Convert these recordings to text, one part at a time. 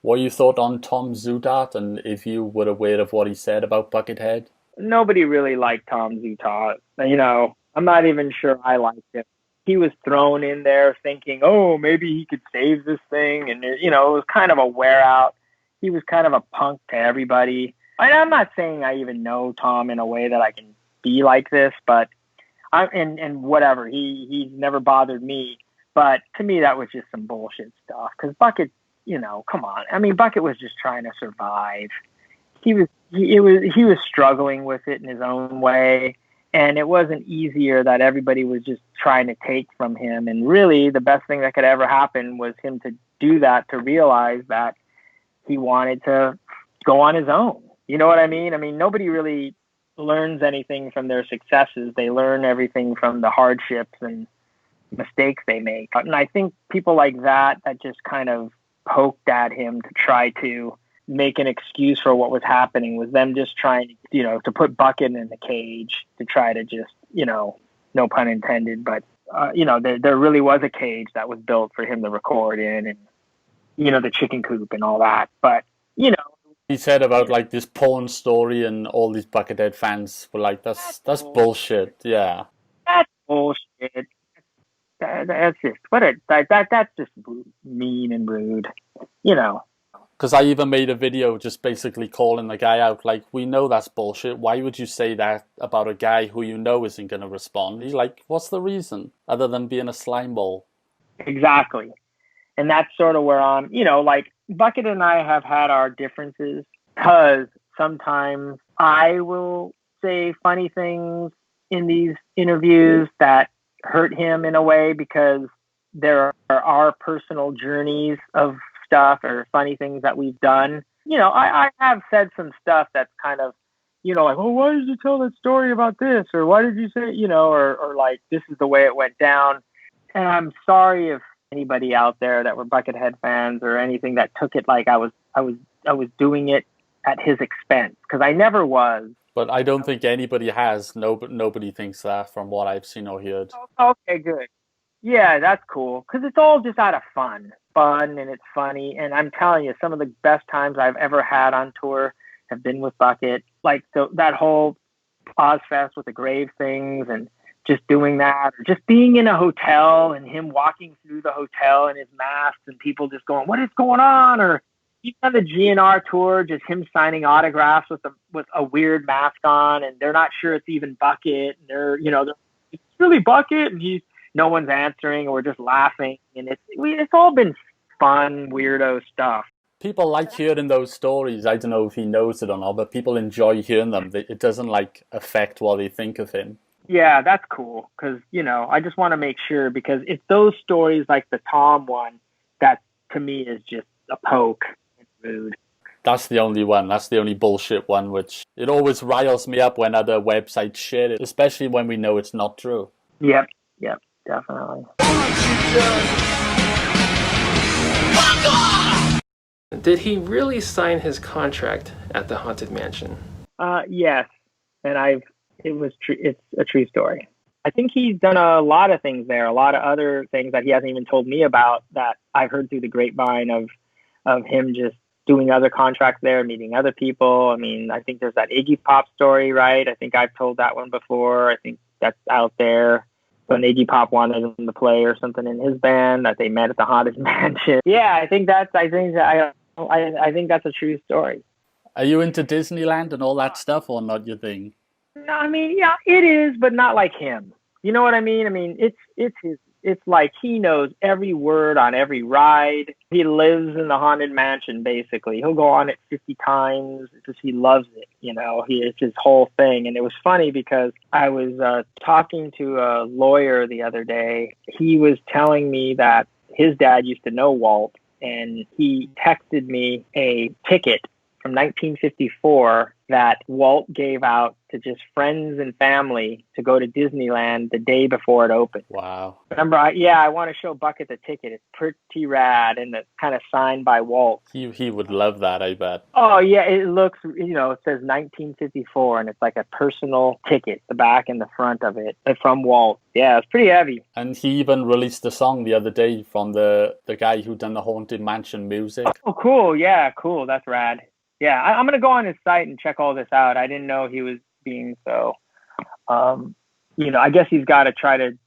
What you thought on Tom Zutaut, and if you were aware of what he said about Buckethead? Nobody really liked Tom Zutaut. I'm not even sure I liked him. He was thrown in there thinking, oh, maybe he could save this thing. And, it was kind of a wear out. He was kind of a punk to everybody. And I'm not saying I even know Tom in a way that I can be like this, but and whatever. He's never bothered me. But to me, that was just some bullshit stuff. Because Bucket, come on. I mean, Bucket was just trying to survive. He was struggling with it in his own way, and it wasn't easier that everybody was just trying to take from him. And really, the best thing that could ever happen was him to do that, to realize that he wanted to go on his own. You know what I mean? I mean, nobody really learns anything from their successes. They learn everything from the hardships and mistakes they make. And I think people like that just kind of poked at him to try to make an excuse for what was happening, was them just trying to put Bucket in the cage, to try to just, no pun intended, but, there really was a cage that was built for him to record in, and, the chicken coop and all that. But, He said about like this porn story, and all these Buckethead fans were like, that's bullshit. Yeah. That's bullshit. That's just, that's just mean and rude, Because I even made a video just basically calling the guy out, like, we know that's bullshit. Why would you say that about a guy who you know isn't going to respond? He's like, what's the reason? Other than being a slime ball. Exactly. And that's sort of where I'm, like, Bucket and I have had our differences, because sometimes I will say funny things in these interviews that hurt him in a way, because there are our personal journeys of stuff or funny things that we've done. I have said some stuff that's kind of, like, oh, why did you tell that story about this? Or why did you say, or like, this is the way it went down. And I'm sorry if anybody out there that were Buckethead fans or anything that took it like I was doing it at his expense, because I never was. But I don't think anybody has. Nobody thinks that from what I've seen or heard. Okay, good. Yeah, that's cool, because it's all just out of fun, and it's funny. And I'm telling you, some of the best times I've ever had on tour have been with Bucket. Like that whole Ozfest with the grave things, and just doing that, or just being in a hotel and him walking through the hotel in his mask and people just going, what is going on? Or even on the GNR tour, just him signing autographs with a weird mask on, and they're not sure it's even Bucket, and they're it's really Bucket, and no one's answering, or we're just laughing, and it's all been fun, weirdo stuff. People like hearing those stories. I don't know if he knows it or not, but people enjoy hearing them. It doesn't like affect what they think of him. Yeah, that's cool, because I just want to make sure, because it's those stories like the Tom one that to me is just a poke and rude. That's the only one. That's the only bullshit one, which it always riles me up when other websites share it, especially when we know it's not true. Yep, definitely. Did he really sign his contract at the Haunted Mansion? Yes, and it's a true story. I think he's done a lot of things there, a lot of other things that he hasn't even told me about, that I've heard through the grapevine of him just doing other contracts there, meeting other people. I mean, I think there's that Iggy Pop story, right? I think I've told that one before. I think that's out there. When Iggy Pop wanted him to play or something in his band, that they met at the Haunted Mansion. Yeah, I think that's a true story. Are you into Disneyland and all that stuff, or not your thing? No, I mean, yeah, it is, but not like him. You know what I mean? I mean, it's like he knows every word on every ride. He lives in the Haunted Mansion, basically. He'll go on it 50 times because he loves it. It's his whole thing. And it was funny because I was talking to a lawyer the other day. He was telling me that his dad used to know Walt, and he texted me a ticket from 1954 that Walt gave out to just friends and family to go to Disneyland the day before it opened. Wow. Remember, I want to show Bucket the ticket. It's pretty rad, and it's kind of signed by Walt. He would love that, I bet. Oh, yeah, it looks, it says 1954, and it's like a personal ticket, the back and the front of it, from Walt. Yeah, it's pretty heavy. And he even released a song the other day from the guy who done the Haunted Mansion music. Oh, cool. Yeah, cool. That's rad. Yeah, I'm going to go on his site and check all this out. I didn't know he was being so, I guess he's got to try to,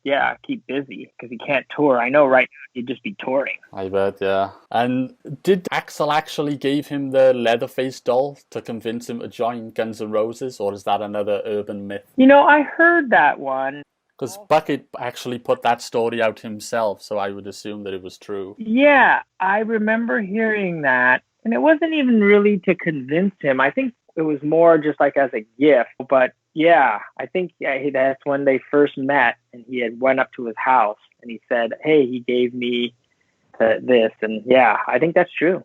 keep busy because he can't tour. I know right now he'd just be touring. I bet, yeah. And did Axl actually give him the Leatherface doll to convince him to join Guns N' Roses, or is that another urban myth? I heard that one. Because Bucket actually put that story out himself, so I would assume that it was true. Yeah, I remember hearing that. And it wasn't even really to convince him. I think it was more just like as a gift. But yeah, I think that's when they first met, and he had went up to his house and he said, hey, he gave me this. And yeah, I think that's true.